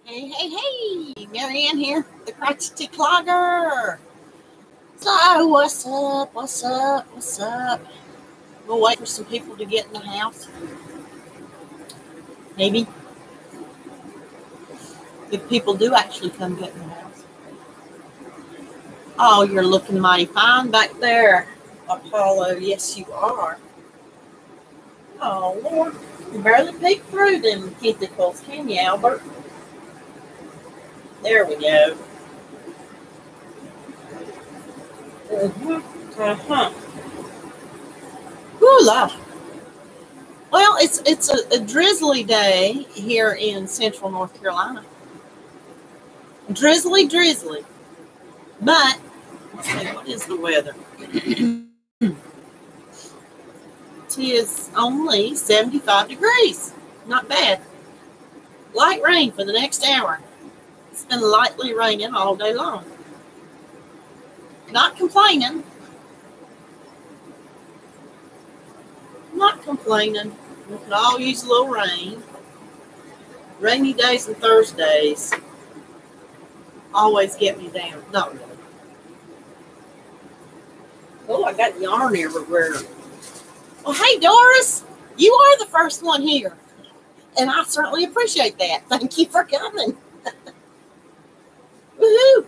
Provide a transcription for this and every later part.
Hey, hey, hey, Marieanne here, the Crochety Clogger. So, what's up, what's up, what's up? We'll wait for some people to get in the house. Maybe. If people do actually come get in the house. Oh, you're looking mighty fine back there, Apollo. Yes, you are. Oh, Lord. You barely peek through them tentacles, can you, Albert? There we go. Ooh-la. Well, it's a drizzly day here in central North Carolina. Drizzly. But, let's see, what is the weather? It is only 75 degrees. Not bad. Light rain for the next hour. It's been lightly raining all day long. Not complaining. Not complaining. We could all use a little rain. Rainy days and Thursdays always get me down. No. Oh, I got yarn everywhere. Well, hey, Doris, you are the first one here. And I certainly appreciate that. Thank you for coming. Woohoo!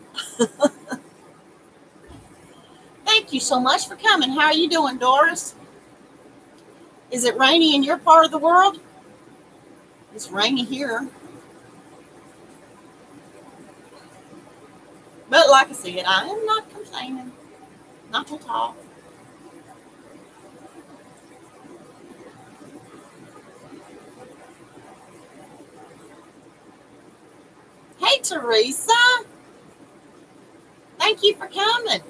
Thank you so much for coming. How are you doing, Doris? Is it rainy in your part of the world? It's rainy here. But like I said, I am not complaining. Not at all. Hey, Teresa. Thank you for coming.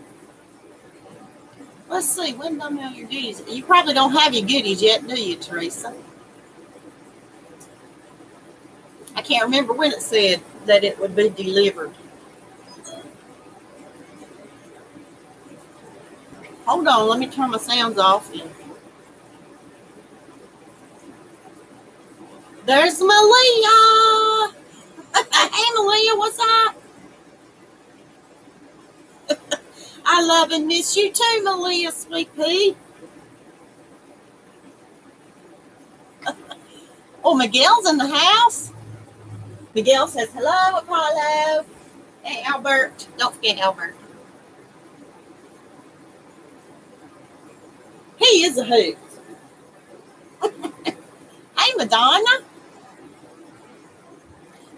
Let's see, when do I mail your goodies? You probably don't have your goodies yet, do you, Teresa? I can't remember when it said that it would be delivered. Hold on, let me turn my sounds off. There's Malia. Hey, Malia, what's up? I love and miss you too, Malia, sweet pea. Oh, Miguel's in the house. Miguel says, hello, Apollo. Hey, Albert. Don't forget Albert. He is a hoot. Hey, Madonna.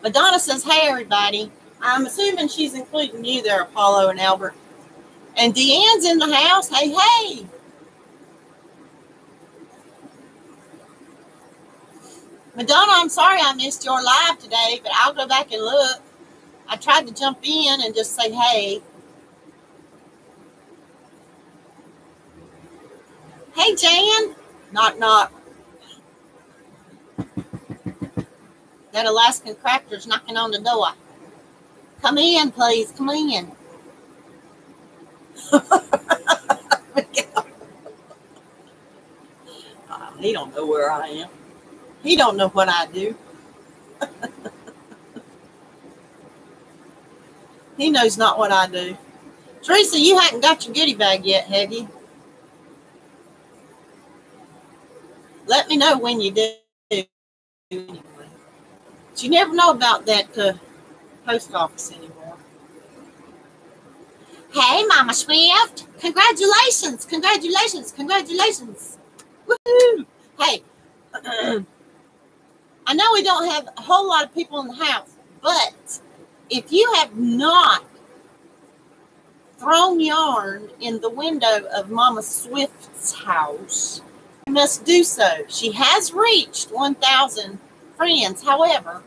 Madonna says, hey, everybody. I'm assuming she's including you there, Apollo and Albert. And Deanne's in the house. Hey, hey. Madonna, I'm sorry I missed your live today, but I'll go back and look. I tried to jump in and just say, hey. Hey, Jan. Knock, knock. That Alaskan cracker's knocking on the door. Come in, please. Come in. He don't know where I am. He don't know what I do. He knows not what I do. Teresa, you haven't got your goodie bag yet, have you? Let me know when you do. Anyway. But you never know about that post office anymore. Hey, Mama Swift. Congratulations. Congratulations. Congratulations. Woohoo. Hey, I know we don't have a whole lot of people in the house, but if you have not thrown yarn in the window of Mama Swift's house, you must do so. She has reached 1,000 friends. However,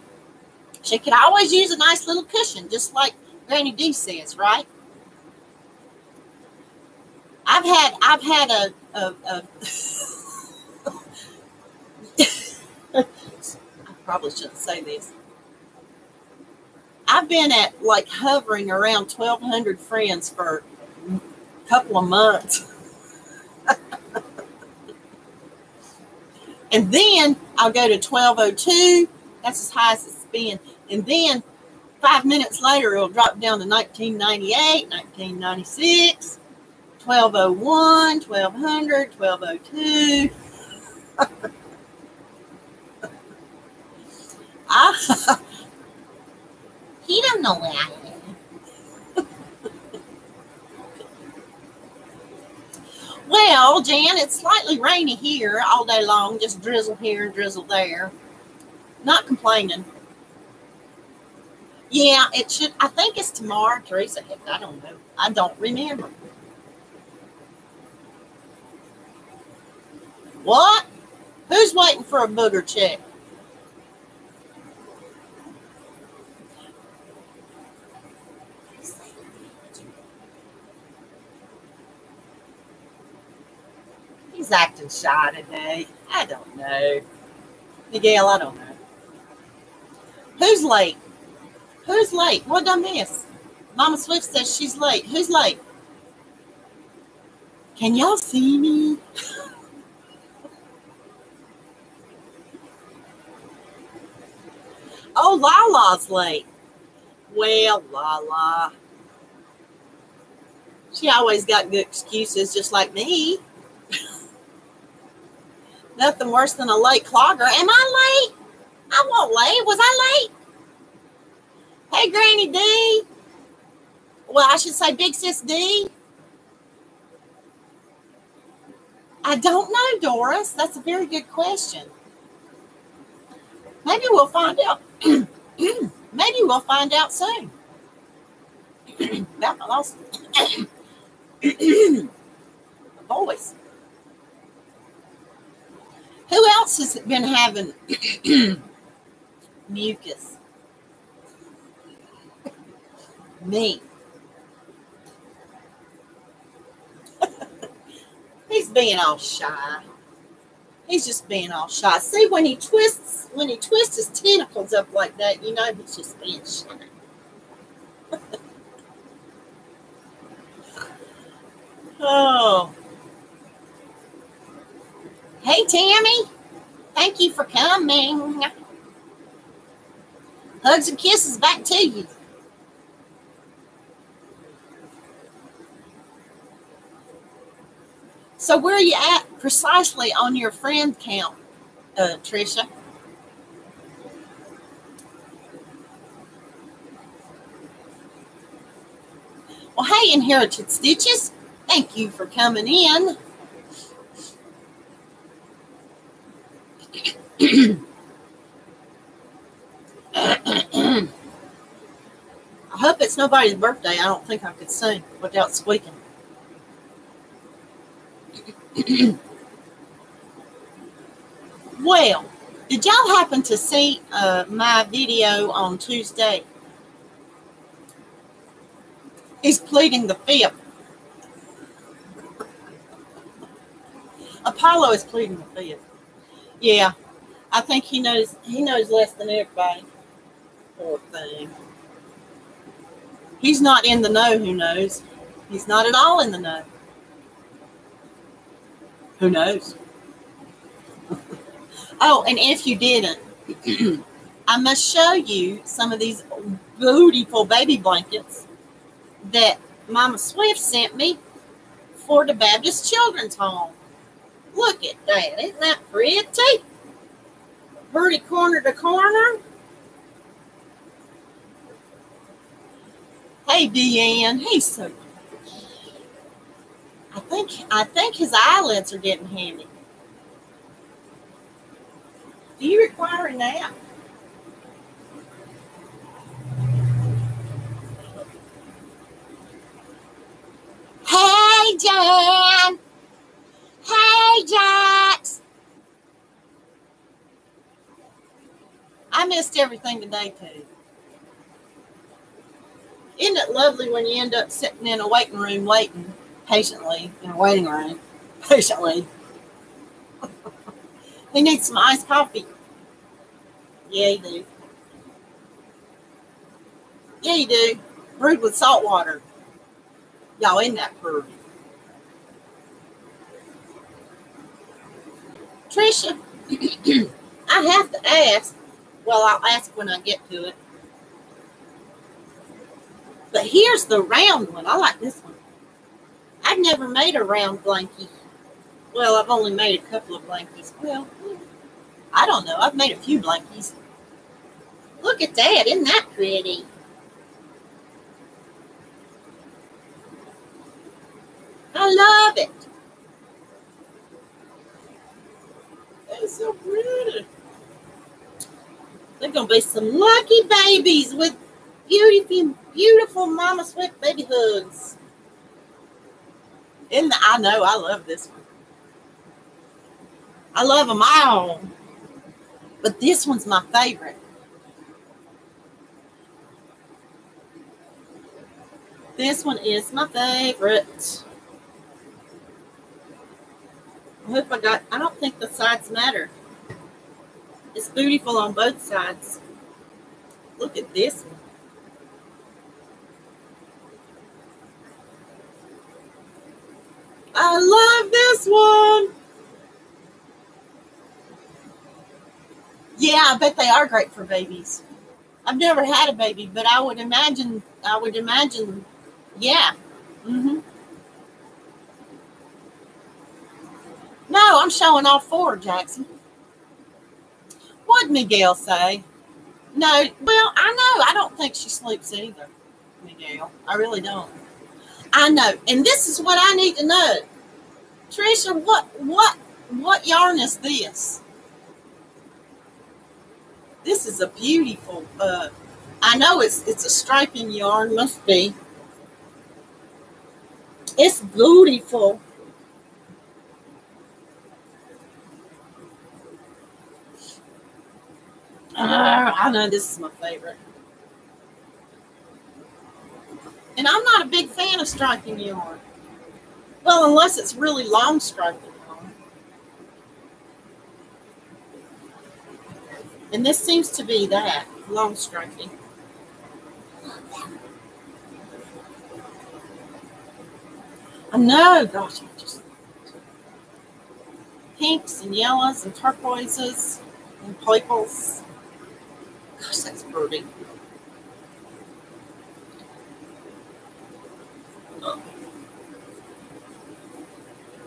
she could always use a nice little cushion, just like Granny D says, right? I've had a I probably shouldn't say this. I've been at like hovering around 1,200 friends for a couple of months. And then I'll go to 1,202. That's as high as it's been. And then 5 minutes later, it'll drop down to 1998, 1996, 1201, 1200, 1202. He don't know where I am. Well, Jan, it's slightly rainy here all day long, just drizzle here and drizzle there. Not complaining. Yeah, it should. I think it's tomorrow, Teresa. I don't know. I don't remember. What? Who's waiting for a booger check? He's acting shy today. I don't know. Miguel, I don't know. Who's late? Who's late? What did I miss? Mama Swift says she's late. Who's late? Can y'all see me? Oh, Lala's late. Well, Lala. She always got good excuses, just like me. Nothing worse than a late clogger. Am I late? I wasn't late. Was I late? Hey, Granny D. Well, I should say Big Sis D. I don't know, Doris. That's a very good question. Maybe we'll find out. Maybe we'll find out soon. Well, I lost a voice. Who else has been having mucus? Me. He's being all shy. He's just being all shy. See, when he twists his tentacles up like that, you know he's just being shy. Oh. Hey, Tammy. Thank you for coming. Hugs and kisses back to you. So where are you at precisely on your friend count, Tricia? Well, hey, Inherited Stitches. Thank you for coming in. I hope it's nobody's birthday. I don't think I could sing without squeaking. Well, did y'all happen to see my video on Tuesday? He's pleading the fifth. Apollo is pleading the fifth. Yeah, I think he knows less than everybody. Poor thing. He's not in the know, who knows? He's not at all in the know. Who knows? Oh, and if you didn't, I must show you some of these beautiful baby blankets that Mama Swift sent me for the Baptist Children's Home. Look at that. Isn't that pretty? Pretty corner to corner. Hey, Deanne. He's so cute. I think his eyelids are getting heavy. Do you require a nap? Hey, Jan. Hey, Jax. I missed everything today, too. Isn't it lovely when you end up sitting in a waiting room waiting patiently in a waiting room? Patiently. He needs some iced coffee. Yeah, you do. Yeah, you do. Brewed with salt water. Y'all, isn't that pretty? Tricia, I have to ask. Well, I'll ask when I get to it. But here's the round one. I like this one. I've never made a round blankie. Well, I've only made a couple of blankies. Well, I don't know. I've made a few blankies. Look at that. Isn't that pretty? I love it. That's so pretty. They're going to be some lucky babies with beautiful, beautiful Mama Swift baby hugs. I know. I love this one. I love them all. But this one's my favorite. This one is my favorite. I hope I don't think the sides matter. It's beautiful on both sides. Look at this one. I love this one. Yeah, I bet they are great for babies. I've never had a baby, but I would imagine, yeah. No, I'm showing all four, Jackson. What'd Miguel say? No, well, I know. I don't think she sleeps either, Miguel. I really don't. I know. And this is what I need to know. Tricia, what yarn is this? This is a beautiful, I know it's a striping yarn, must be. It's beautiful. I know this is my favorite. And I'm not a big fan of striping yarn. Well, unless it's really long striping yarn. And this seems to be that, long striping. I know, gosh, I just pinks and yellows and turquoises and purples. Gosh, that's pretty.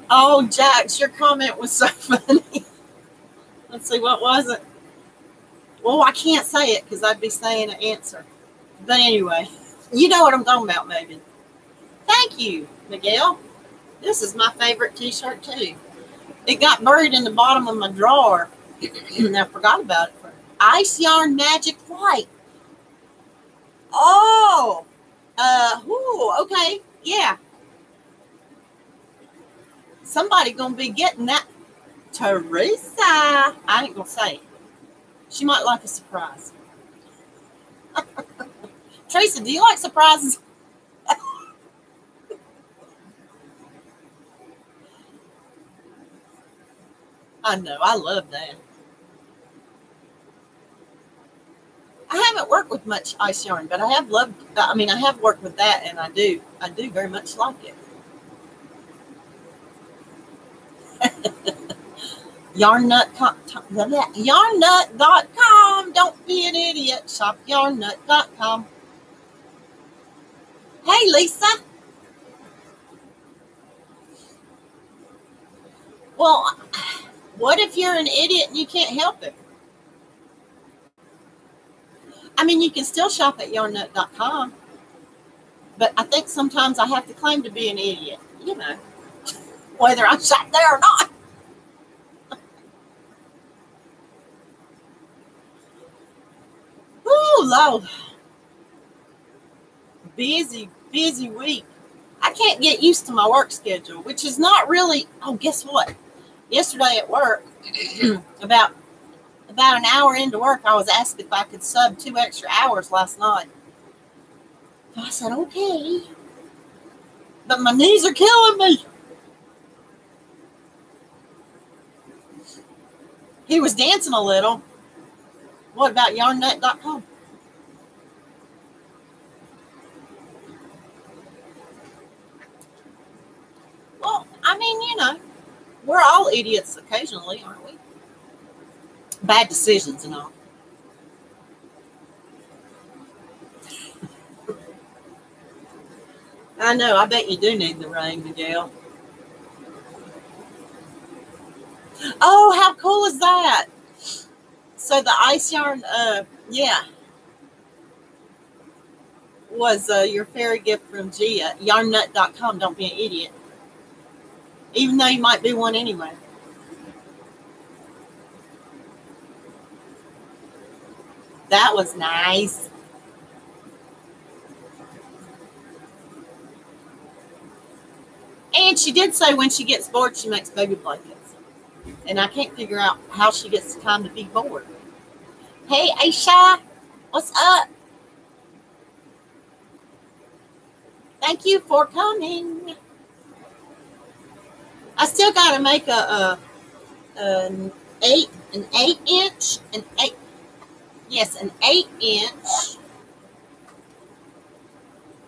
Oh, Jax, your comment was so funny. Let's see, what was it? Well, I can't say it because I'd be saying an answer. But anyway, you know what I'm talking about, maybe. Thank you, Miguel. This is my favorite t-shirt, too. It got buried in the bottom of my drawer. And I forgot about it. Ice Yarn Magic White. Oh. Okay. Yeah. Somebody gonna be getting that. Teresa. I ain't gonna say it. She might like a surprise. Teresa, do you like surprises? I know, I love that. I haven't worked with much ice yarn, but I have worked with that, and I do very much like it. Yarnnut.com. Don't be an idiot. Shop yarnnut.com. Hey, Lisa. Well, what if you're an idiot and you can't help it? I mean, you can still shop at yarnnut.com. But I think sometimes I have to claim to be an idiot, you know, whether I shop there or not. Ooh, Lord. Busy week. I can't get used to my work schedule, which is not really, guess what? Yesterday at work, about an hour into work, I was asked if I could sub 2 extra hours last night. So I said, okay. But my knees are killing me. He was dancing a little. What about yarnnut.com? Well, I mean, you know, we're all idiots occasionally, aren't we? Bad decisions and all. I know. I bet you do need the rain, Miguel. Oh, how cool is that? So the ice yarn, yeah, was your fairy gift from Gia. Yarnnut.com. Don't be an idiot. Even though you might be one anyway. That was nice. And she did say when she gets bored, she makes baby blankets. And I can't figure out how she gets the time to be bored. Hey, Aisha, what's up? Thank you for coming. I still got to make an 8-inch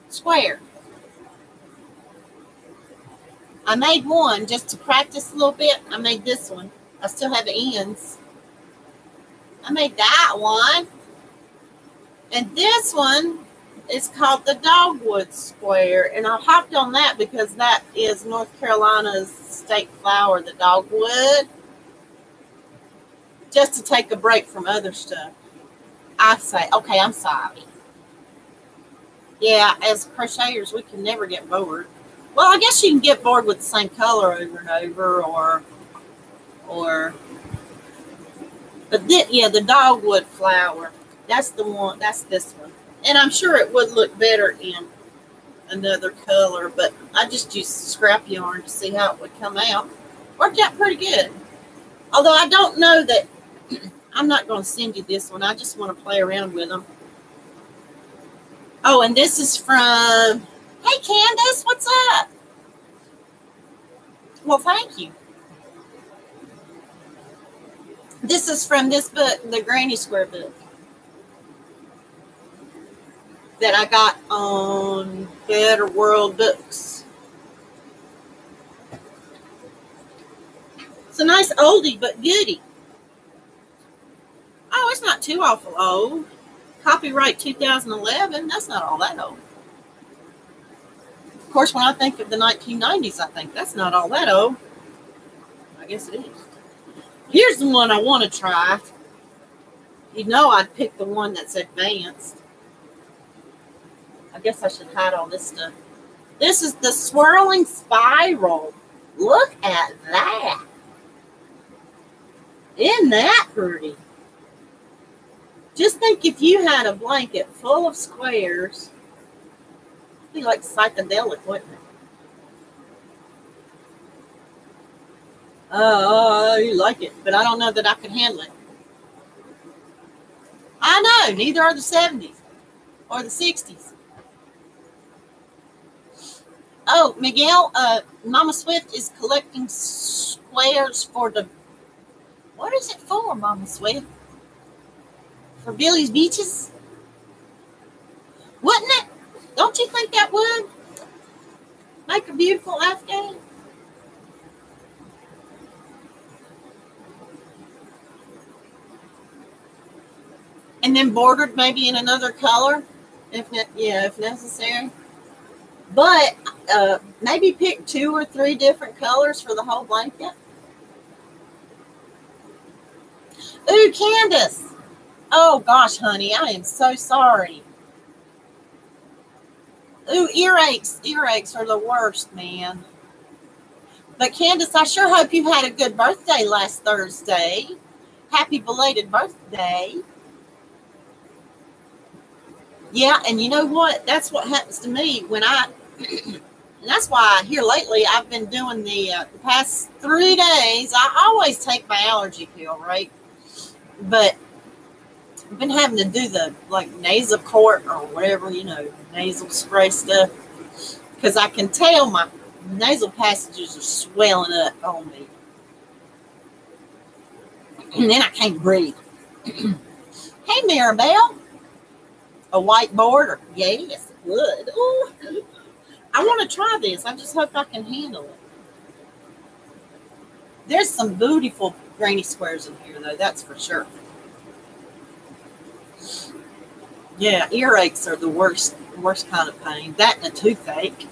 square. I made one just to practice a little bit. I made this one. I still have the ends. I made that one. And this one is called the Dogwood Square. And I hopped on that because that is North Carolina's state flower, the dogwood. Just to take a break from other stuff. I say, okay, I'm sorry. Yeah, as crocheters, we can never get bored. Well, I guess you can get bored with the same color over and over, but the dogwood flower, that's the one, that's this one. And I'm sure it would look better in another color, but I just used scrap yarn to see how it would come out. Worked out pretty good. Although I don't know that, I'm not going to send you this one. I just want to play around with them. Oh, and this is from, hey, Candace, what's up? Well, thank you. This is from this book, the Granny Square book, that I got on Better World Books. It's a nice oldie but goodie. Oh, it's not too awful old. Copyright 2011. That's not all that old. Of course, when I think of the 1990s, I think that's not all that old. I guess it is. Here's the one I want to try. You know I'd pick the one that's advanced. I guess I should hide all this stuff. This is the Swirling Spiral. Look at that. Isn't that pretty? Just think if you had a blanket full of squares, it'd be like psychedelic, wouldn't it? Oh, you like it, but I don't know that I could handle it. I know, neither are the 70s or the 60s. Oh, Miguel, Mama Swift is collecting squares for the, what is it for, Mama Swift? For Billy's Beaches? Wouldn't it? Don't you think that would make a beautiful Afghan? And then bordered maybe in another color, if necessary. But maybe pick 2 or 3 different colors for the whole blanket. Ooh, Candace. Oh, gosh, honey, I am so sorry. Ooh, earaches. Earaches are the worst, man. But, Candace, I sure hope you had a good birthday last Thursday. Happy belated birthday. Yeah, and you know what? That's what happens to me when I, and that's why here lately I've been doing the past 3 days. I always take my allergy pill, right? But I've been having to do the nasal quart or whatever, nasal spray stuff, because I can tell my nasal passages are swelling up on me, and then I can't breathe. Hey, Maribel. A white border. Yes, good. Ooh. I want to try this. I just hope I can handle it. There's some beautiful granny squares in here, though. That's for sure. Yeah, earaches are the worst kind of pain. That and a toothache.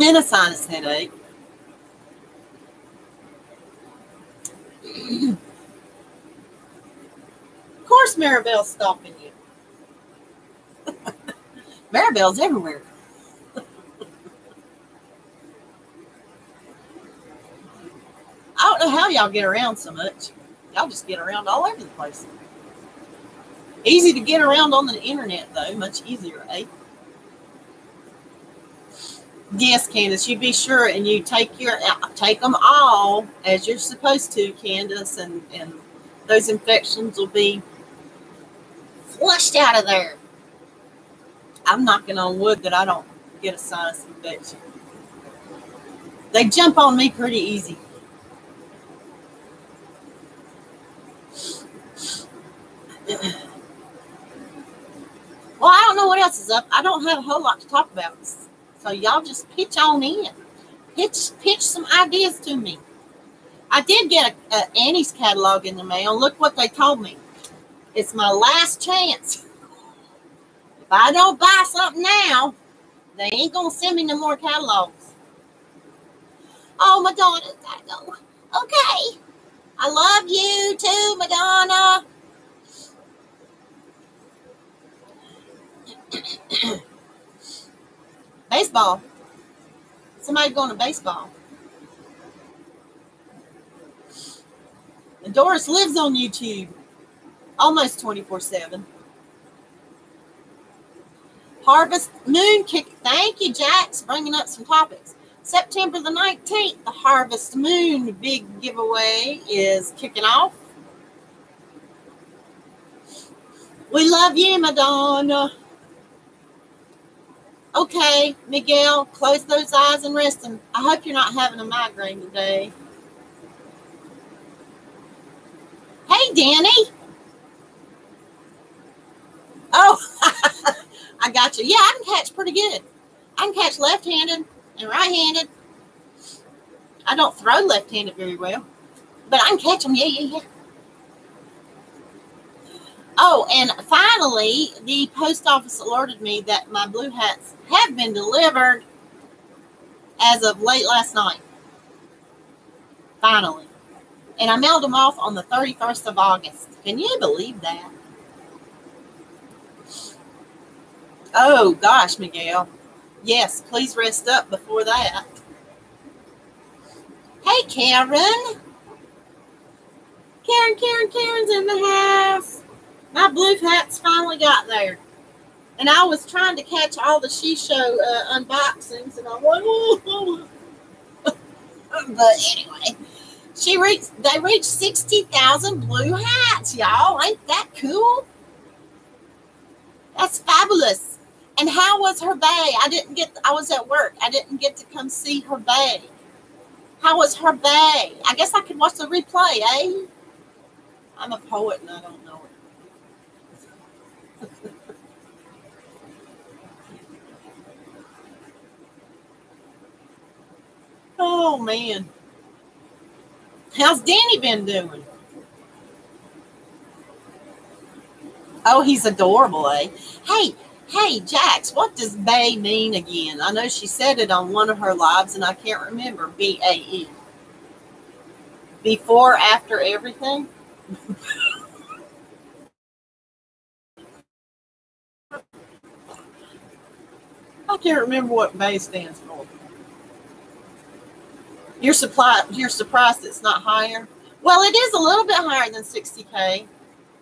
And a sinus headache. Of course Maribel's stalking you. Maribel's everywhere. I don't know how y'all get around so much. Y'all just get around all over the place. Easy to get around on the internet, though. Much easier, eh? Yes, Candace, you be sure and you take them all as you're supposed to, Candace, and those infections will be flushed out of there. I'm knocking on wood that I don't get a sinus infection. They jump on me pretty easy. Well, I don't know what else is up. I don't have a whole lot to talk about. So y'all just pitch on in. Pitch some ideas to me. I did get a Annie's catalog in the mail. Look what they told me. It's my last chance. If I don't buy something now, they ain't going to send me no more catalogs. Oh, Madonna's got to go. Okay. I love you too, Madonna. Baseball. Somebody going to baseball. And Doris lives on YouTube almost 24/7. Harvest Moon kick. Thank you, Jax, bringing up some topics. September the 19th, the Harvest Moon big giveaway is kicking off. We love you, Madonna. Okay, Miguel, close those eyes and rest. And I hope you're not having a migraine today. Hey, Danny. Oh, I got you. Yeah, I can catch pretty good. I can catch left-handed and right-handed. I don't throw left-handed very well, but I can catch them. Yeah. Oh, and finally, the post office alerted me that my blue hats have been delivered as of late last night. Finally. And I mailed them off on the 31st of August. Can you believe that? Oh, gosh, Miguel. Yes, please rest up before that. Hey, Karen. Karen's in the house. My blue hats finally got there. And I was trying to catch all the She Show unboxings, and I went, oh. But anyway, they reached 60,000 blue hats, y'all. Ain't that cool? That's fabulous. And how was her bay? I was at work. I didn't get to come see her bay. How was her bay? I guess I could watch the replay, eh? I'm a poet and I don't know it. Oh, man. How's Danny been doing? Oh, he's adorable, eh? Hey, Jax, what does bae mean again? I know she said it on one of her lives, and I can't remember. B-A-E. Before, after everything? I can't remember what bae stands for. You're surprised it's not higher? Well, it is a little bit higher than 60K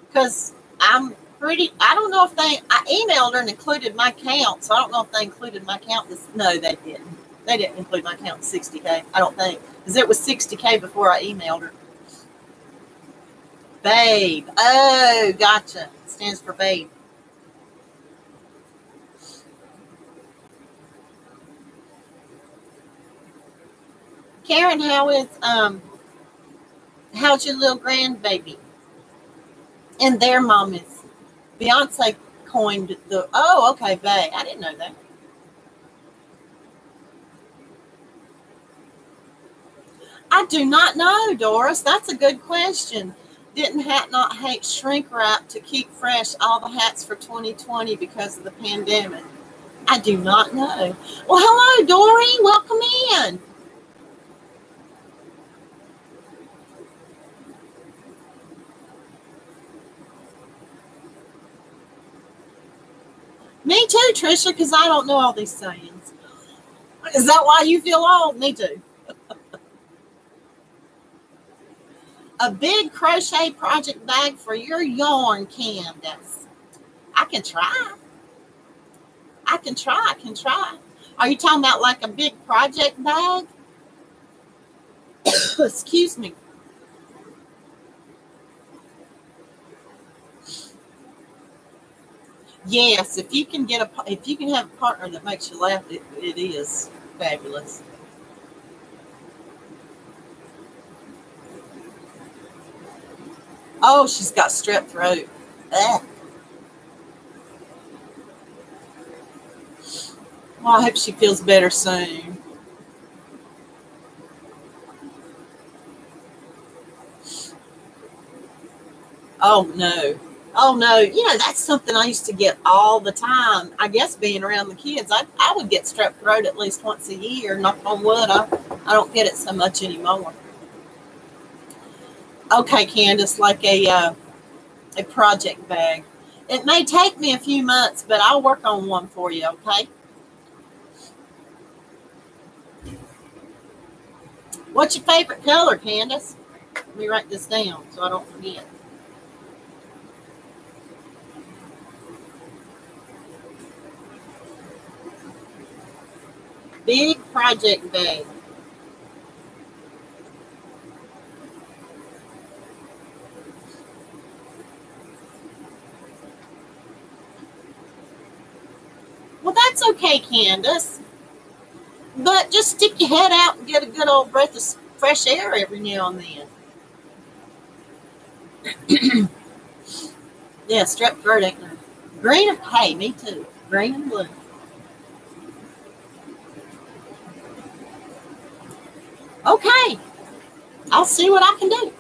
because I don't know if I emailed her and included my count, so I don't know if they included my count. No, they didn't. They didn't include my count in 60K, I don't think, because it was 60K before I emailed her. Babe. Oh, gotcha. It stands for babe. Karen, how's your little grandbaby? And their mom is Beyonce coined the. Oh, okay, bae. I didn't know that. I do not know, Doris. That's a good question. Didn't Hat Not Hate shrink wrap to keep fresh all the hats for 2020 because of the pandemic? I do not know. Well, hello, Dory. Welcome in. Me too, Trisha, because I don't know all these sayings. Is that why you feel old? Me too. A big crochet project bag for your yarn, Candace. I can try. I can try. Are you talking about like a big project bag? Excuse me. Yes, if you can have a partner that makes you laugh, it is fabulous. Oh, she's got strep throat. Ugh. Well, I hope she feels better soon. Oh, no. Oh, no. You know, that's something I used to get all the time. I guess being around the kids, I would get strep throat at least once a year. Knock on wood, I don't get it so much anymore. Okay, Candace, like a project bag. It may take me a few months, but I'll work on one for you, okay? What's your favorite color, Candace? Let me write this down so I don't forget. Big project bag. Well, that's okay, Candace. But just stick your head out and get a good old breath of fresh air every now and then. Yeah, strep throat ain't no. Green and hey, me too. Green and blue. Okay. I'll see what I can do.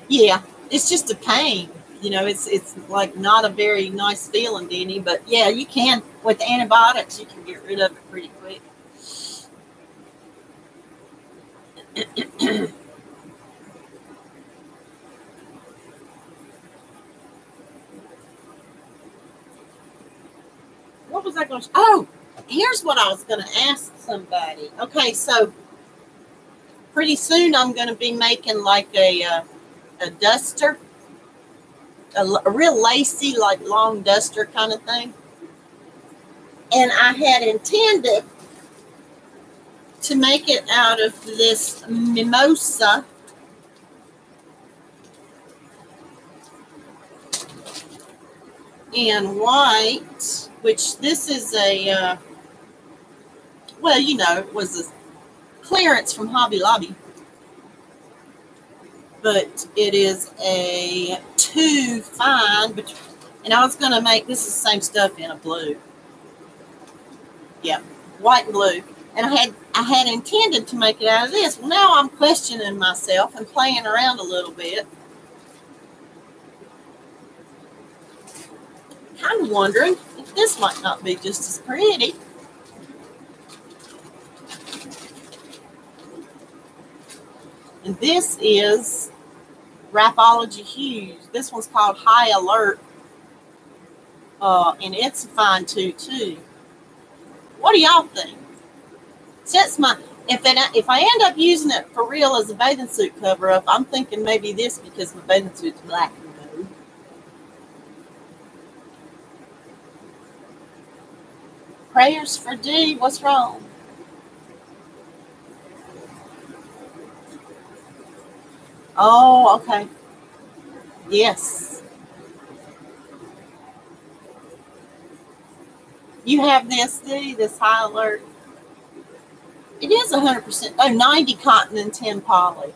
Yeah, it's just a pain. You know, it's like not a very nice feeling, Denny. But yeah, you can with antibiotics. You can get rid of it pretty quick. What was I going to? Oh, here's what I was going to ask somebody. Okay, so pretty soon I'm going to be making like a duster, a real lacy, like long duster kind of thing. And I had intended to make it out of this mimosa in white, which this is a, well, you know, it was a clearance from Hobby Lobby. But it is a 2 fine, and I was going to make, this is the same stuff in a blue. Yeah, white and blue. And I had intended to make it out of this. Well, now I'm questioning myself and playing around a little bit. Kind of wondering if this might not be just as pretty. And this is Rapology Hues. This one's called High Alert. And it's a fine too. What do y'all think? Since if I end up using it for real as a bathing suit cover up, I'm thinking maybe this because my bathing suit's black and gold. Prayers for D. What's wrong? Oh, okay. Yes. You have this, D, this High Alert. It is 100%. Oh, 90 cotton and 10 poly.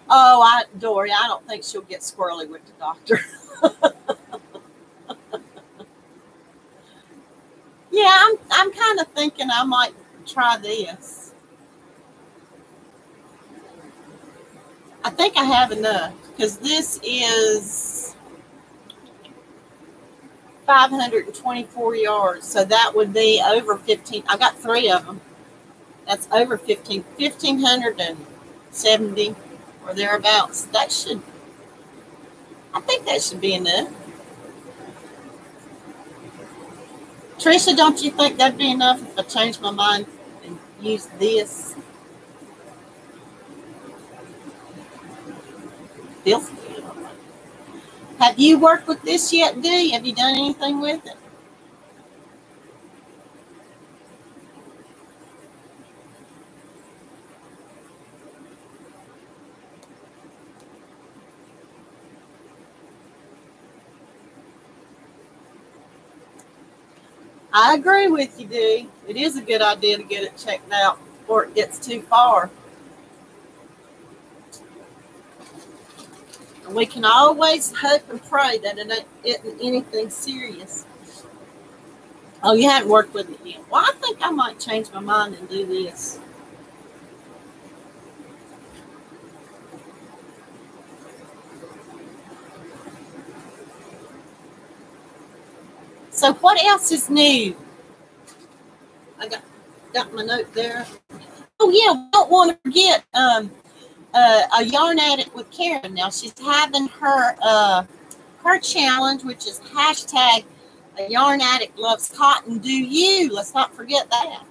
Oh, Dory, I don't think she'll get squirrely with the doctor. kind of thinking I might try this. I think I have enough because this is 524 yards. So that would be over 15. I got 3 of them. That's over 1,570 or thereabouts. That should, I think that should be enough. Trisha, don't you think that'd be enough if I changed my mind and used this? Feels good. Have you worked with this yet, Dee? Have you done anything with it? I agree with you, Dee. It is a good idea to get it checked out before it gets too far. And we can always hope and pray that it isn't anything serious. Oh, you haven't worked with it yet. Well, I think I might change my mind and do this. So what else is new? I got my note there. Oh yeah, we don't want to forget a yarn addict with Karen. Now she's having her challenge, which is hashtag a yarn addict loves cotton. Do you? Let's not forget that.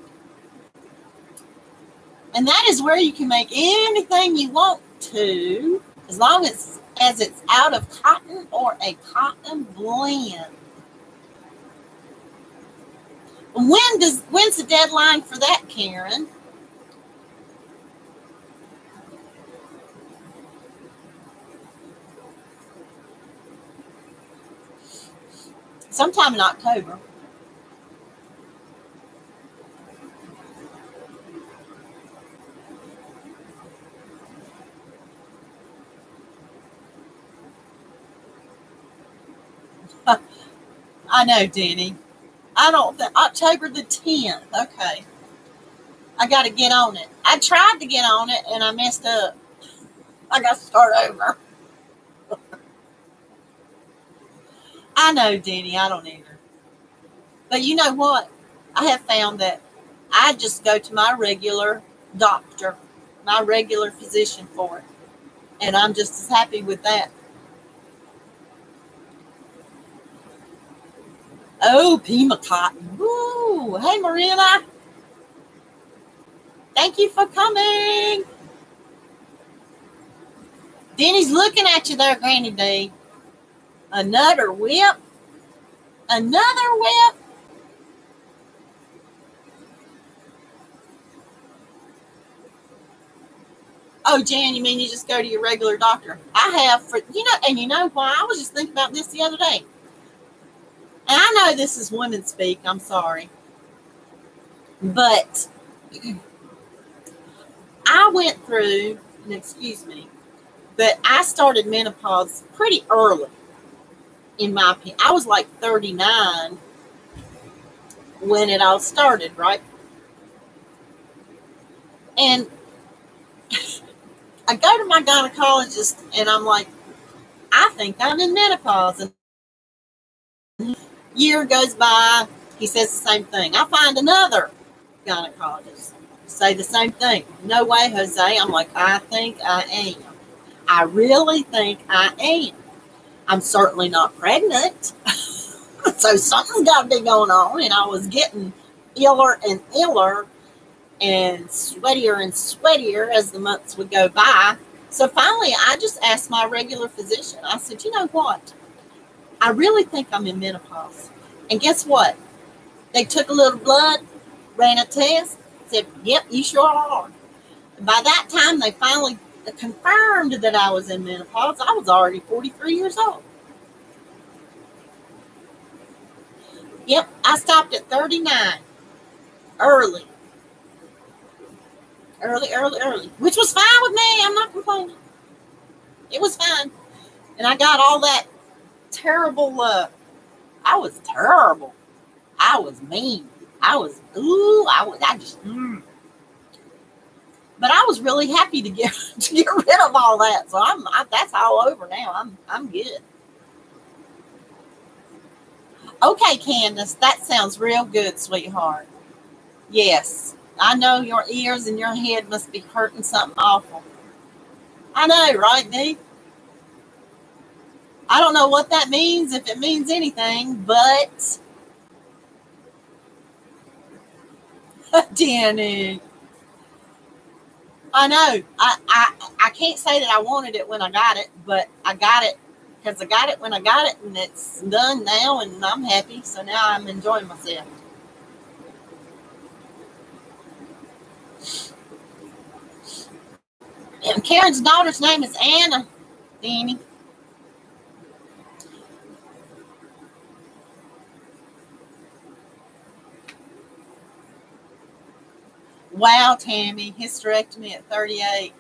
And that is where you can make anything you want to, as long as it's out of cotton or a cotton blend. When's the deadline for that, Karen? Sometime in October. I know, Denny. I don't think October the 10th. Okay. I got to get on it. I tried to get on it and I messed up. I got to start over. I know, Denny. I don't either. But you know what? I have found that I just go to my regular doctor, my regular physician for it. And I'm just as happy with that. Oh, Pima Cotton. Woo! Hey, Marina. Thank you for coming. Denny's looking at you there, Granny D. Another whip. Another whip. Oh, Jan, you mean you just go to your regular doctor? I have for, and you know why? I was just thinking about this the other day. And I know this is women speak. I'm sorry. But I went through, and excuse me, but I started menopause pretty early, in my opinion. I was like 39 when it all started, right? And I go to my gynecologist, and I'm like, I think I'm in menopause. And year goes by, he says the same thing. I find another gynecologist, say the same thing. No way, Jose. I'm like, I think I am. I really think I am. I'm certainly not pregnant. So something's got to be going on. And I was getting iller and iller and sweatier as the months would go by. So finally, I just asked my regular physician. I said, you know what? I really think I'm in menopause. And guess what? They took a little blood, ran a test, said, yep, you sure are. And by that time, they finally confirmed that I was in menopause. I was already 43 years old. Yep, I stopped at 39. Early, which was fine with me. I'm not complaining. It was fine. And I got all that terrible, I was terrible. I was mean. I just, but I was really happy to get rid of all that. So that's all over now. I'm good. Okay, Candace, that sounds real good, sweetheart. Yes, I know your ears and your head must be hurting something awful. I know, right, Dee? I don't know what that means, if it means anything, but Danny, I know. I can't say that I wanted it when I got it, but I got it because I got it when I got it, and it's done now, and I'm happy. So now I'm enjoying myself. And Karen's daughter's name is Anna, Danny. Wow, Tammy, hysterectomy at 38.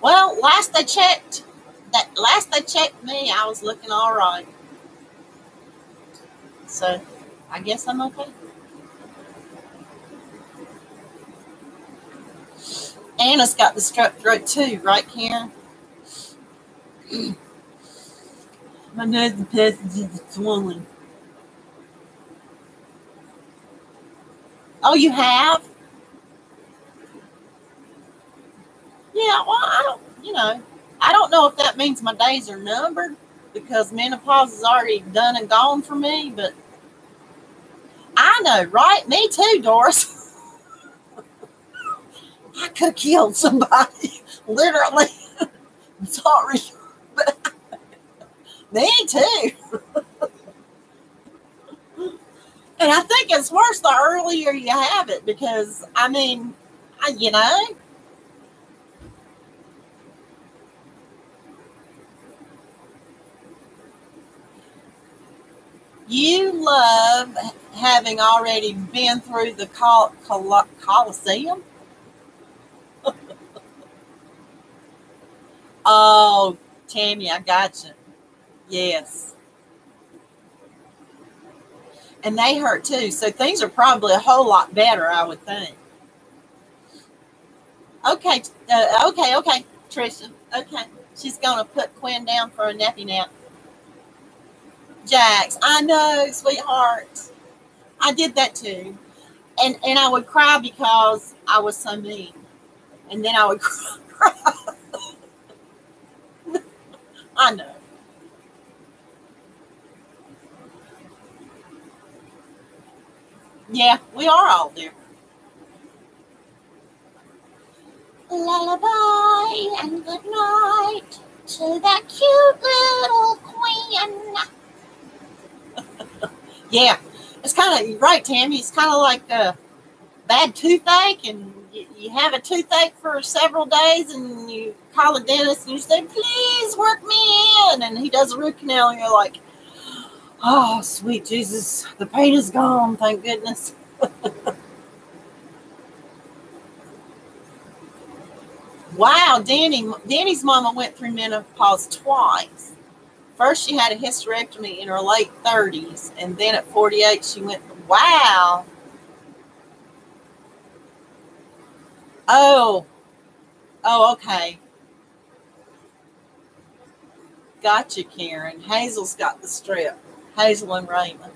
Well, last they checked me, I was looking all right. So I guess I'm okay. Anna's got the strep throat too, right, Karen? My nose and passage is swollen. Oh, you have? Yeah, well, I don't know if that means my days are numbered because menopause is already done and gone for me, but I know, right? Me too, Doris. I could have killed somebody, literally. I'm sorry, but me too. And I think it's worse the earlier you have it because, you love having already been through the Coliseum. Oh, Tammy, I got you. Yes. And they hurt too. So things are probably a whole lot better, I would think. Okay. Okay. Trisha. Okay. She's going to put Quinn down for a nappy nap. Jax, I know, sweetheart. I did that too. And I would cry because I was so mean. And then I would cry. I know. Yeah, we are all different. Lullaby and good night to that cute little queen. Yeah, it's kind of right, Tammy. It's kind of like a bad toothache, and you have a toothache for several days, and you call a dentist and you say, "Please work me in," and he does a root canal, and you're like, "Oh, sweet Jesus, the pain is gone, thank goodness." Wow, Danny's mama went through menopause twice. First, she had a hysterectomy in her late 30s, and then at 48, she went, wow. Oh, okay. Gotcha, Karen. Hazel's got the strep. Hazel and Raymond.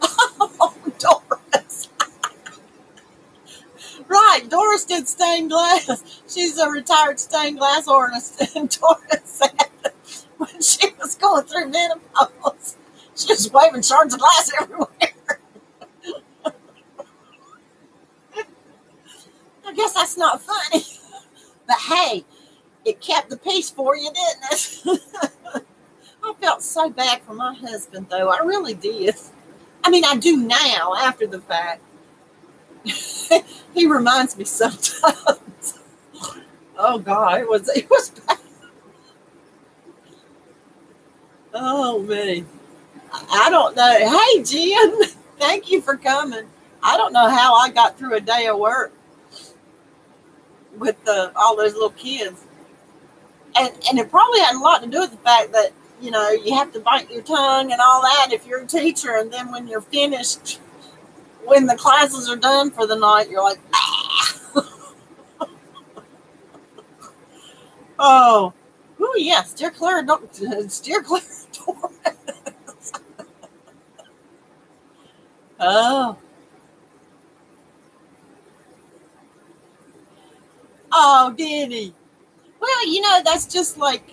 Oh, Doris. Right, Doris did stained glass. She's a retired stained glass artist, and Doris said when she was going through menopause, she was waving shards of glass everywhere. I guess that's not funny, but hey, it kept the peace for you, didn't it? I felt so bad for my husband, though. I really did. I mean, I do now after the fact. He reminds me sometimes. Oh God, it was bad. Oh man, I don't know. Hey Jen, thank you for coming. I don't know how I got through a day of work with all those little kids. And it probably had a lot to do with the fact that, you know, you have to bite your tongue and all that if you're a teacher. And then when you're finished, when the classes are done for the night, you're like, ah. Oh, yeah, steer clear of door. Oh. Oh, did he? Well, you know, that's just like,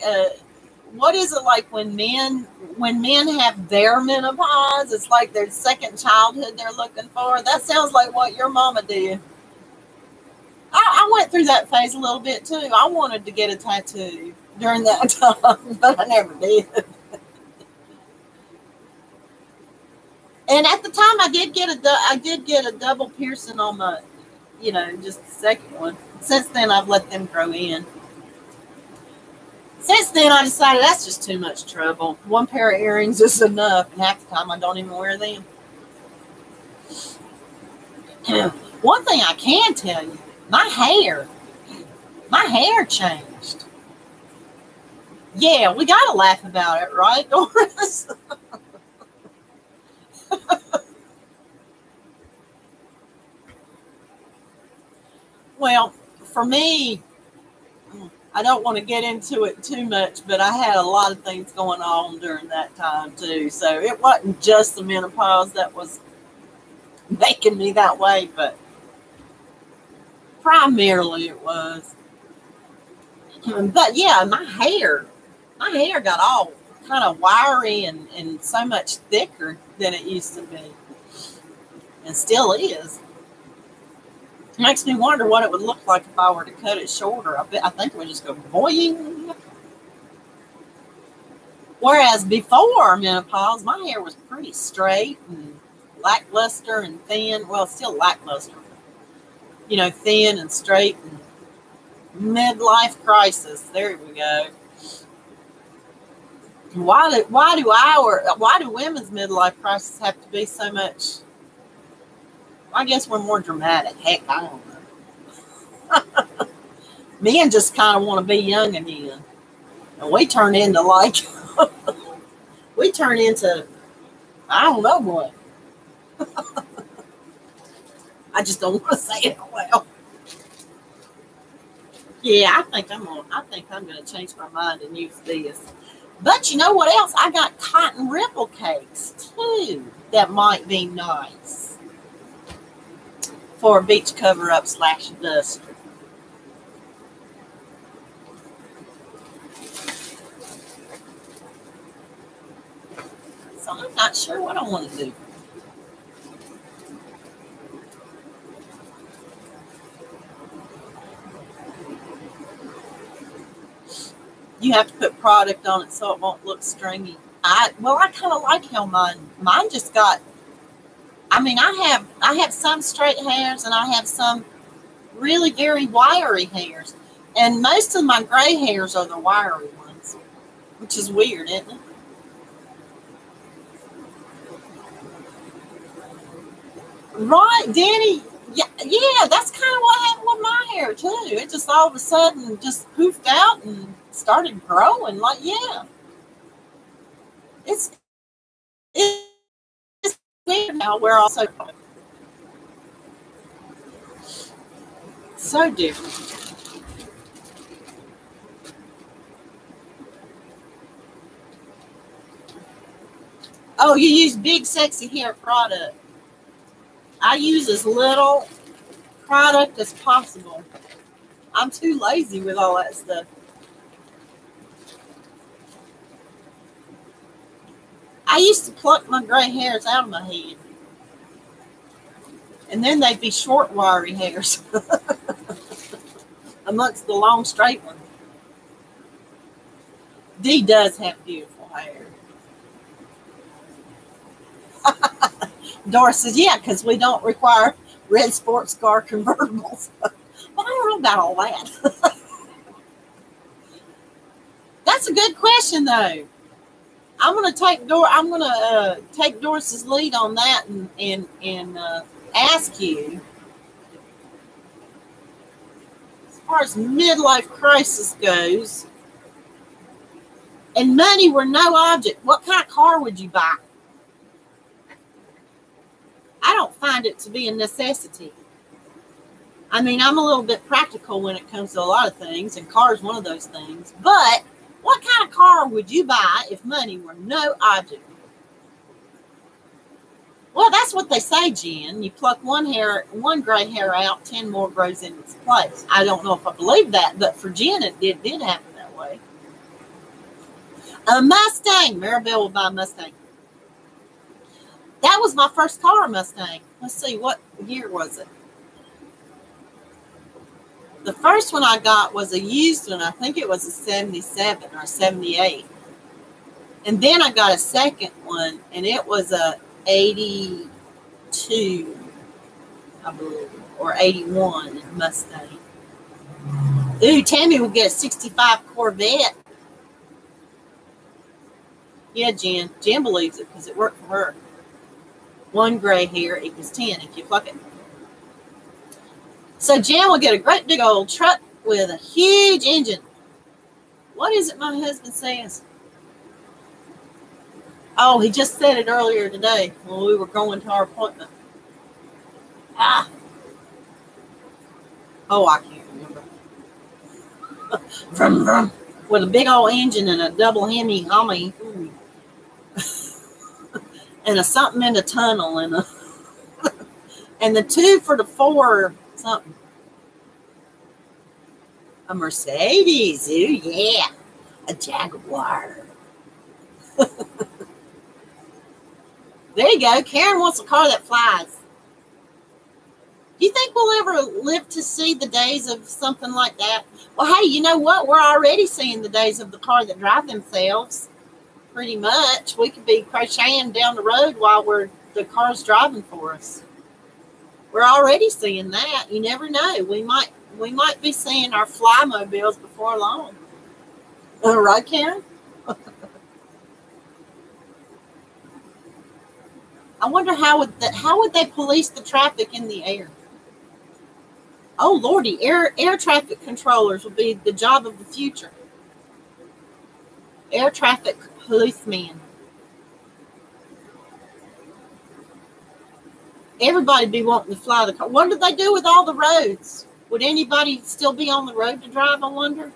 what is it like when men have their menopause? It's like their second childhood they're looking for. That sounds like what your mama did. I went through that phase a little bit too. I wanted to get a tattoo during that time, but I never did. And at the time, I did get a double piercing on my, you know, just the second one. Since then, I've let them grow in. Since then, I decided that's just too much trouble. One pair of earrings is enough, and half the time I don't even wear them. One thing I can tell you, my hair changed. Yeah, we got to laugh about it, right, Doris? Well, for me, I don't want to get into it too much, but I had a lot of things going on during that time too. So it wasn't just the menopause that was making me that way, but primarily it was. But yeah, my hair got all kind of wiry and so much thicker than it used to be, and still is. It makes me wonder what it would look like if I were to cut it shorter. I think it would just go boing. Whereas before menopause, my hair was pretty straight and lackluster and thin. Well, still lackluster. You know, thin and straight and midlife crisis. There we go. Why do women's midlife crisis have to be so much? I guess we're more dramatic. Heck, I don't know. Men just kind of want to be young again. And we turn into like, I don't know what. I just don't want to say it out loud. Yeah, I think I'm gonna change my mind and use this. But you know what else? I got cotton ripple cakes too. That might be nice for a beach cover-up / duster. So I'm not sure what I want to do. You have to put product on it so it won't look stringy. I kind of like how mine just got. I mean, I have some straight hairs and I have some really very wiry hairs, and most of my gray hairs are the wiry ones, which is weird, isn't it? Right, Danny. Yeah, that's kind of what happened with my hair too. It just all of a sudden just poofed out and started growing. Like, yeah, it's weird now. We're also so different. Oh, you use big sexy hair product. I use as little product as possible. I'm too lazy with all that stuff. I used to pluck my gray hairs out of my head. And then they'd be short, wiry hairs amongst the long, straight ones. Dee does have beautiful hair. Doris says, yeah, because we don't require red sports car convertibles. Well, I don't know about all that. That's a good question, though. I'm gonna take Doris's lead on that and ask you. far as midlife crisis goes, and money were no object, what kind of car would you buy? I don't find it to be a necessity. I mean, I'm a little bit practical when it comes to a lot of things, and cars one of those things. But what kind of car would you buy if money were no object? Well, that's what they say, Jen. You pluck one gray hair out, 10 more grows in its place. I don't know if I believe that, but for Jen, it did happen that way. A Mustang. Maribel will buy a Mustang. That was my first car, a Mustang. Let's see, what year was it? The first one I got was a used one. I think it was a 77 or 78. And then I got a second one, and it was a 82, I believe, or 81 Mustang. Ooh, Tammy will get a 65 Corvette. Yeah, Jen. Jen believes it because it worked for her. One gray hair equals 10 if you pluck it. So Jen will get a great big old truck with a huge engine. What is it my husband says? Oh, he just said it earlier today when we were going to our appointment. Oh, I can't remember. Vroom, vroom. With a big old engine and a double Hemi Hummy. And a something in the tunnel and a and the 2 for the 4 something. A Mercedes. Ooh, yeah. A Jaguar. There you go. Karen wants a car that flies. Do you think we'll ever live to see the days of something like that? Well, hey, you know what? We're already seeing the days of the car that drive themselves. Pretty much. We could be crocheting down the road while the car's driving for us. We're already seeing that. You never know. We might be seeing our flymobiles before long. Right, Karen? I wonder how would they police the traffic in the air? Oh Lordy, air traffic controllers will be the job of the future. Air traffic policeman. Everybody be wanting to fly the car. What did they do with all the roads? Would anybody still be on the road to drive, I wonder?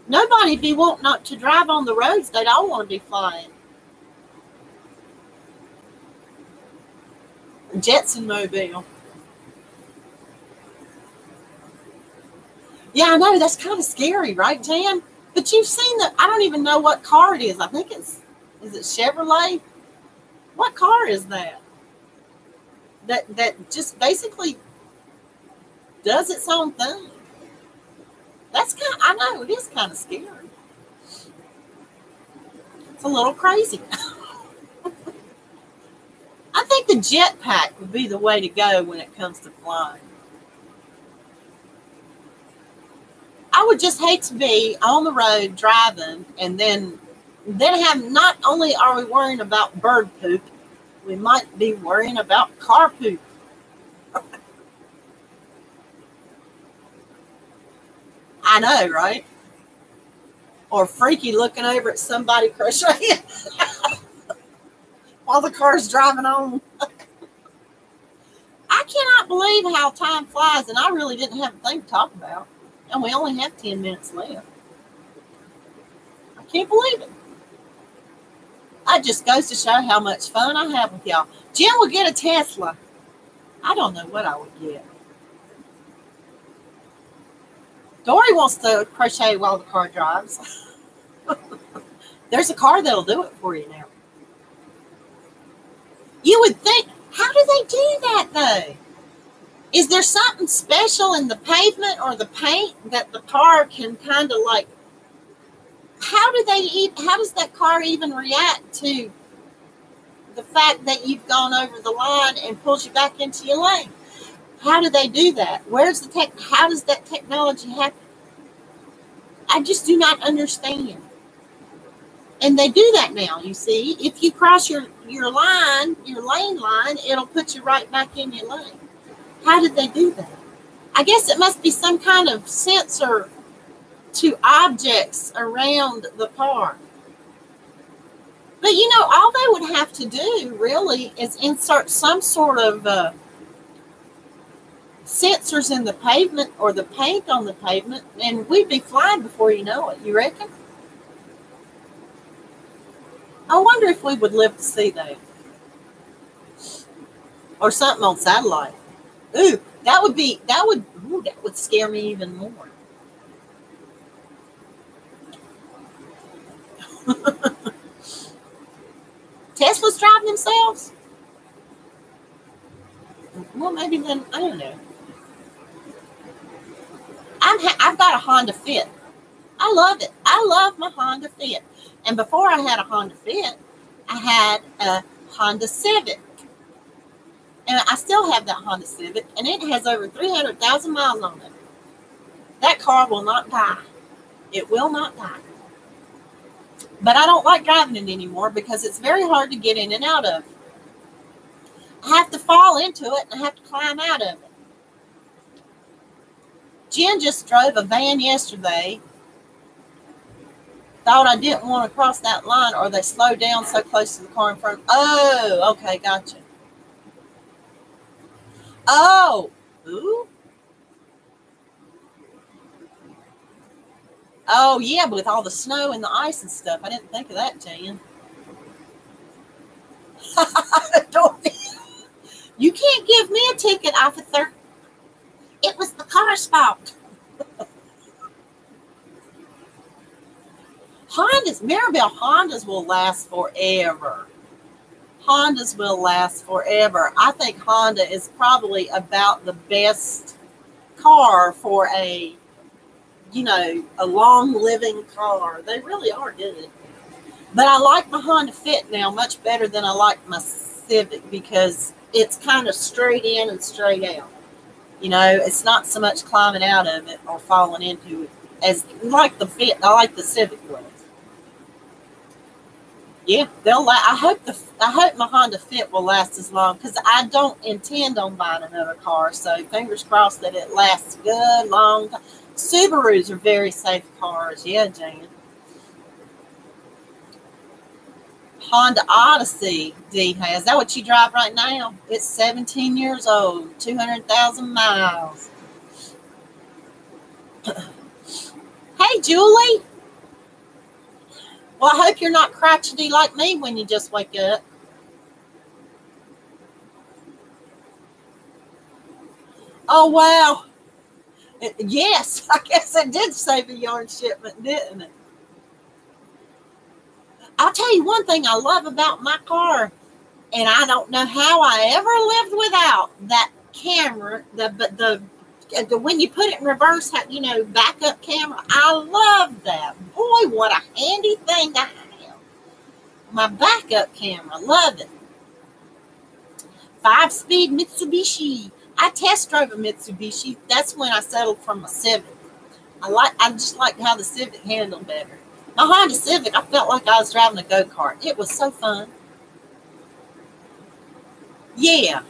Nobody be wanting not to drive on the roads. They'd all want to be flying. Jetson mobile. Yeah, I know. That's kind of scary, right, Jan? But you've seen I don't even know what car it is. I think is it Chevrolet? What car is that? That just basically does its own thing. That's I know, it is kind of scary. It's a little crazy. I think the jetpack would be the way to go when it comes to flying. I would just hate to be on the road driving and then have, not only are we worrying about bird poop, we might be worrying about car poop. I know, right? Or freaky looking over at somebody crocheting while the car's driving on. I cannot believe how time flies, and I really didn't have a thing to talk about. And we only have 10 minutes left. I can't believe it. That just goes to show how much fun I have with y'all. Jen will get a Tesla. I don't know what I would get. Dory wants to crochet while the car drives. There's a car that'll do it for you now. You would think, how do they do that though? Is there something special in the pavement or the paint that the car can kind of like, how does that car even react to the fact that you've gone over the line and pulls you back into your lane? How do they do that? How does that technology happen? I just do not understand. And they do that now, you see. If you cross your lane line, it'll put you right back in your lane. How did they do that? I guess it must be some kind of sensor to objects around the car. But, you know, all they would have to do, really, is insert some sort of sensors in the pavement or the paint on the pavement, and we'd be flying before you know it. You reckon? I wonder if we would live to see that. Or something on satellite. Ooh, that would scare me even more. Teslas driving themselves? Well, maybe then, I don't know. I've got a Honda Fit. I love it. I love my Honda Fit. And before I had a Honda Fit, I had a Honda Civic. And I still have that Honda Civic, and it has over 300,000 miles on it. That car will not die. It will not die. But I don't like driving it anymore because it's very hard to get in and out of. I have to fall into it, and I have to climb out of it. Jen just drove a van yesterday. Thought I didn't want to cross that line, or they slowed down so close to the car in front. Oh, okay, gotcha. Oh, ooh. Oh, yeah, but with all the snow and the ice and stuff. I didn't think of that, Jan. You can't give me a ticket, officer. It was the car's fault. Maribel, Hondas will last forever. Hondas will last forever. I think Honda is probably about the best car for a long living car. They really are good. But I like my Honda Fit now much better than I like my Civic because it's kind of straight in and straight out. You know, it's not so much climbing out of it or falling into it as like the Fit. I like the Civic was. Yeah, I hope my Honda Fit will last as long because I don't intend on buying another car. So fingers crossed that it lasts a good long time. Subarus are very safe cars. Yeah, Jan. Honda Odyssey, Dee has. Is that what you drive right now? It's 17 years old, 200,000 miles. Hey, Julie. Well, I hope you're not crotchety like me when you just wake up. Oh, wow. Yes, I guess it did save a yarn shipment, didn't it? I'll tell you one thing I love about my car, and I don't know how I ever lived without that camera, the when you put it in reverse, backup camera. I love that. Boy, what a handy thing to have. My backup camera, love it. 5-speed Mitsubishi. I test drove a Mitsubishi. That's when I settled for my Civic. I just like how the Civic handled better. My Honda Civic, I felt like I was driving a go-kart. It was so fun. Yeah.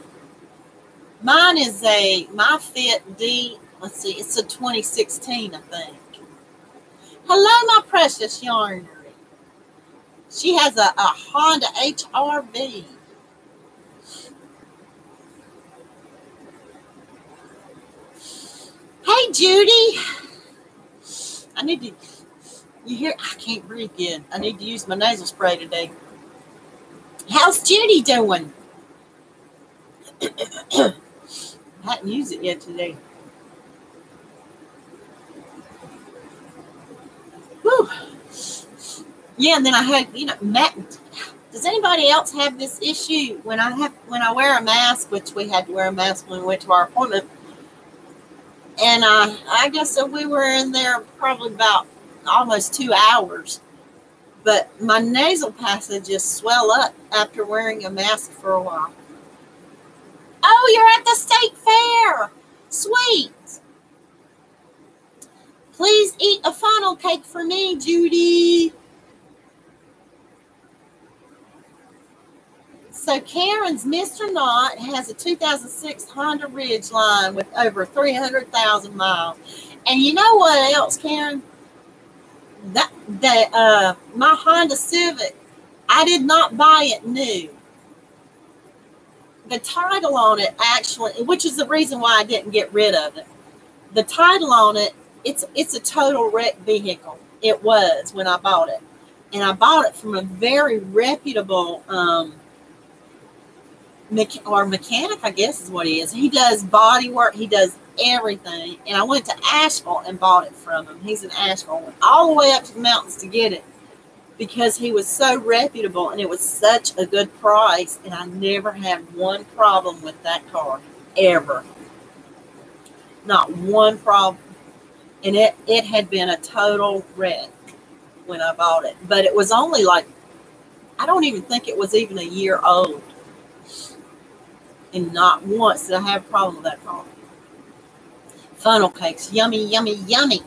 Mine is my Fit D. Let's see, it's a 2016, I think. Hello, my precious yarnery. She has a Honda HR-V. Hey, Judy. I can't breathe good. I need to use my nasal spray today. How's Judy doing? I hadn't used it yet today. Whew. Yeah, and then I had, Matt. Does anybody else have this issue when I wear a mask, which we had to wear a mask when we went to our appointment? And I guess we were in there probably about almost 2 hours. But my nasal passages swell up after wearing a mask for a while. Oh, you're at the state fair. Sweet. Please eat a funnel cake for me, Judy. So Karen's Mr. Knott has a 2006 Honda Ridgeline with over 300,000 miles. And you know what else, Karen? My Honda Civic, I did not buy it new. The title on it actually, which is the reason why I didn't get rid of it. The title on it, it's a total wreck vehicle. It was when I bought it. And I bought it from a very reputable mechanic, I guess is what he is. He does body work. He does everything. And I went to Asheville and bought it from him. He's in Asheville. Went all the way up to the mountains to get it because he was so reputable and it was such a good price. And I never had one problem with that car, ever. Not one problem. And it had been a total wreck when I bought it. But it was only like, I don't even think it was even a year old. And not once did I have a problem with that car. Funnel cakes. Yummy, yummy, yummy.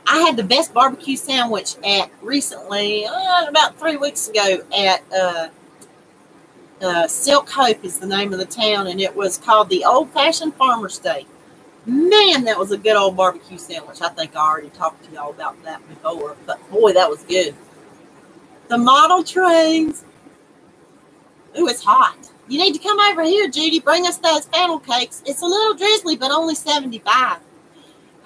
I had the best barbecue sandwich at recently, about 3 weeks ago at Silk Hope is the name of the town. And it was called the Old Fashioned Farmer Steak. Man, that was a good old barbecue sandwich. I think I already talked to y'all about that before. But boy, that was good. The model trains. Ooh, it's hot. You need to come over here, Judy. Bring us those funnel cakes. It's a little drizzly, but only 75.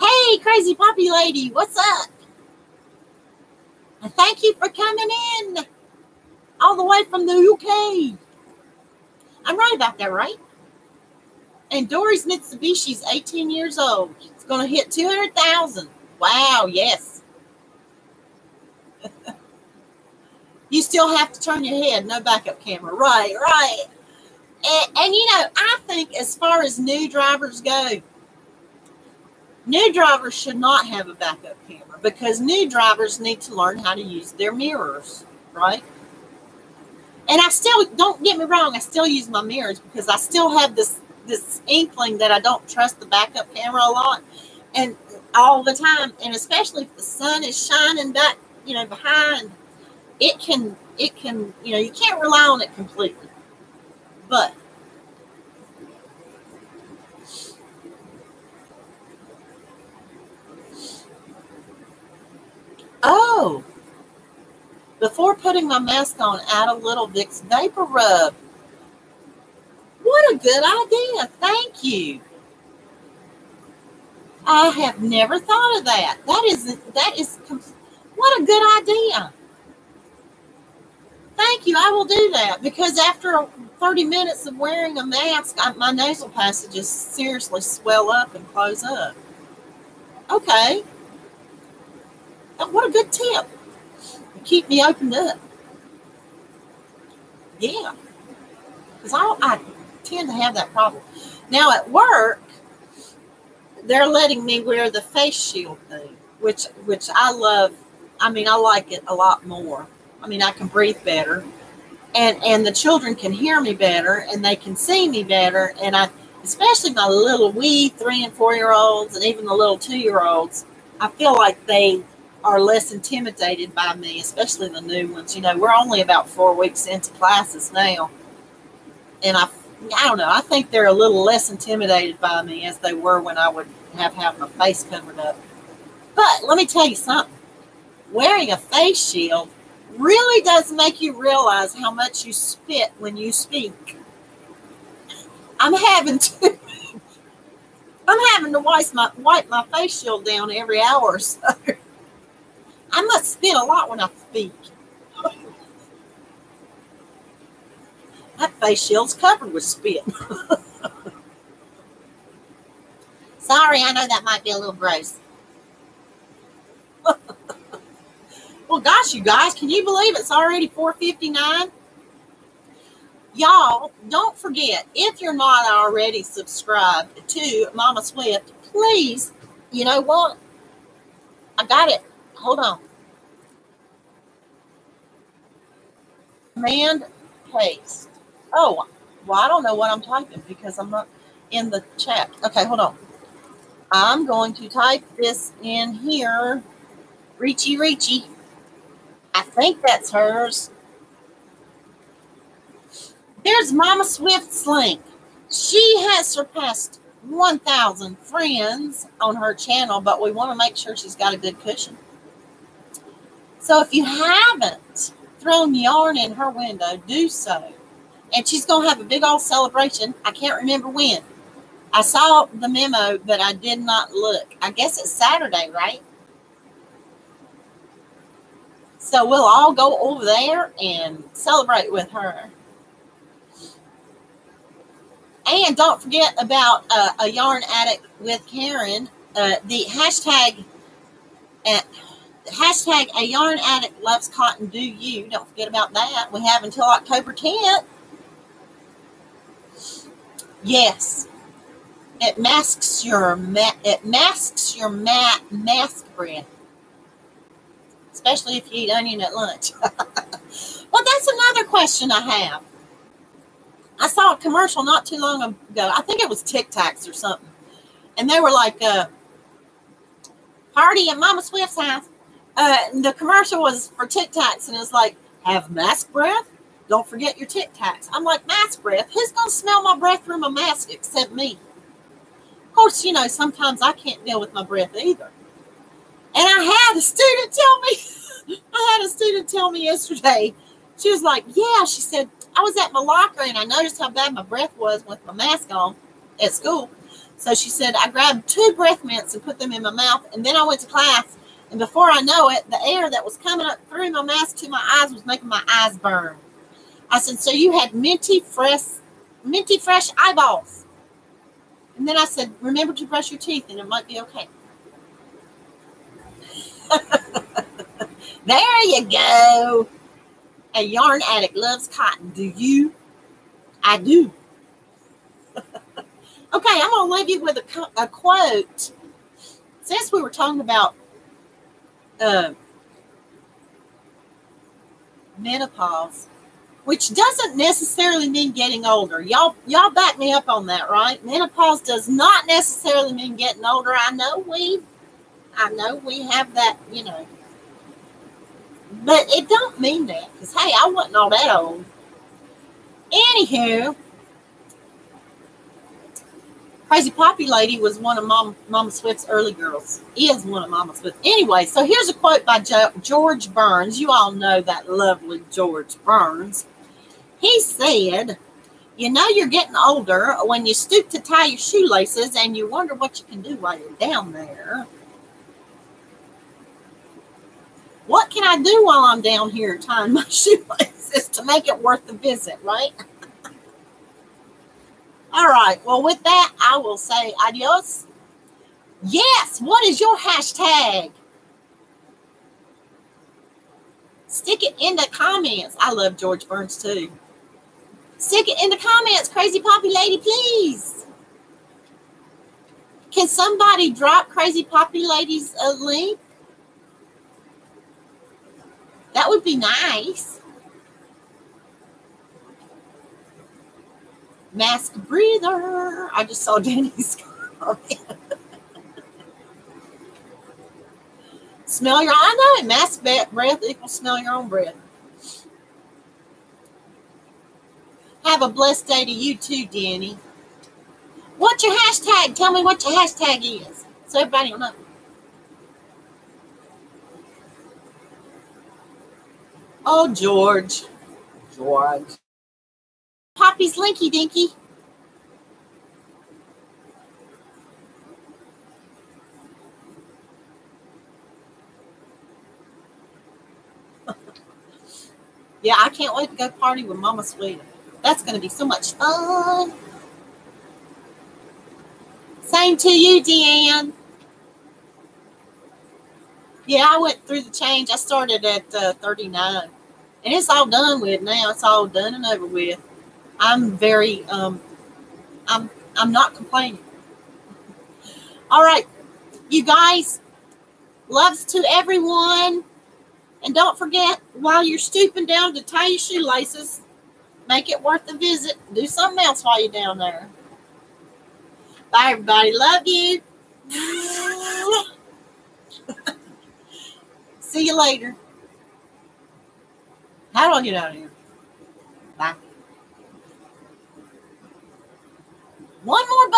Hey, crazy poppy lady, what's up? And thank you for coming in. All the way from the UK. I'm right about that, right? And Dory's Mitsubishi's 18 years old. It's going to hit 200,000. Wow, yes. You still have to turn your head, no backup camera. Right, right. And you know, I think as far as new drivers go, new drivers should not have a backup camera because new drivers need to learn how to use their mirrors, right? And I still, don't get me wrong, I still use my mirrors because I still have this inkling that I don't trust the backup camera a lot and all the time. And especially if the sun is shining back, you know, behind, it can, you know, you can't rely on it completely. But oh, before putting my mask on, add a little Vicks Vapor Rub. What a good idea. Thank you. I have never thought of that. What a good idea. Thank you. I will do that because after 30 minutes of wearing a mask, my nasal passages seriously swell up and close up. Okay. What a good tip. Keep me opened up. Yeah. Because I tend to have that problem. Now at work, they're letting me wear the face shield thing, which I love. I mean, I like it a lot more. I mean, I can breathe better, and the children can hear me better, and they can see me better, and especially my little wee 3- and 4-year-olds, and even the little 2-year-olds, I feel like they are less intimidated by me, especially the new ones. You know, we're only about 4 weeks into classes now, and I don't know, I think they're a little less intimidated by me as they were when I would have my face covered up. But let me tell you something. Wearing a face shield really does make you realize how much you spit when you speak. I'm having to wipe my face shield down every hour or so. I must spit a lot when I speak. That face shield's covered with spit. Sorry, I know that might be a little gross. Well, gosh, you guys, can you believe it's already 4:59? Y'all, don't forget, if you're not already subscribed to Mama Swift, please, you know what? I got it. Hold on. Command paste. Oh, well, I don't know what I'm typing because I'm not in the chat. Okay, hold on. I'm going to type this in here. Reachy. I think that's hers. There's Mama Swift's link. She has surpassed 1,000 friends on her channel, but we want to make sure she's got a good cushion. So if you haven't thrown yarn in her window, do so. And she's going to have a big old celebration. I can't remember when. I saw the memo, but I did not look. I guess it's Saturday, right? So we'll all go over there and celebrate with her. And don't forget about a yarn addict with Karen. The hashtag a yarn addict loves cotton. Do you? Don't forget about that. We have until October 10th. Yes, it masks your mask breath, especially if you eat onion at lunch. Well, that's another question I have. I saw a commercial not too long ago. I think it was Tic Tacs or something. And they were like, party at Mama Swift's house. The commercial was for Tic Tacs, and it was like, have mask breath? Don't forget your Tic Tacs. I'm like, mask breath? Who's going to smell my breath through my mask except me? Of course, you know, sometimes I can't deal with my breath either. And I had a student tell me yesterday, she was like, yeah, she said, I was at my locker and I noticed how bad my breath was with my mask on at school. So she said, I grabbed 2 breath mints and put them in my mouth, and then I went to class, and before I know it, the air that was coming up through my mask to my eyes was making my eyes burn. I said, so you had minty fresh eyeballs. And then I said, remember to brush your teeth and it might be okay. There you go. A yarn addict loves cotton. Do you? I do. Okay, I'm going to leave you with a quote. Since we were talking about menopause, which doesn't necessarily mean getting older. Y'all back me up on that, right? Menopause does not necessarily mean getting older. I know we have that, you know. But it don't mean that, because, hey, I wasn't all that old. Anywho, Crazy Poppy Lady was one of Mama Swift's early girls. Is one of Mama Swift. Anyway, so here's a quote by George Burns. You all know that lovely George Burns. He said, you know you're getting older when you stoop to tie your shoelaces and you wonder what you can do while you're down there. What can I do while I'm down here tying my shoelaces to make it worth the visit, right? All right. Well, with that, I will say adios. Yes. What is your hashtag? Stick it in the comments. I love George Burns too. Stick it in the comments, Crazy Poppy Lady, please. Can somebody drop Crazy Poppy Lady's link? That would be nice. Mask breather. I just saw Danny's comment. Smell your, I know it. Mask breath equals smell your own breath. Have a blessed day to you too, Danny. What's your hashtag? Tell me what your hashtag is, so everybody will know. Oh, George. Poppy's Linky Dinky. Yeah, I can't wait to go party with Mama Sweetie. That's going to be so much fun. Same to you, Deanne. Yeah, I went through the change. I started at 39. And it's all done with now. It's all done and over with. I'm very, I'm not complaining. All right, you guys, loves to everyone. And don't forget, while you're stooping down to tie your shoelaces, make it worth the visit. Do something else while you're down there. Bye, everybody. Love you. See you later. How do I get out of here? Bye. One more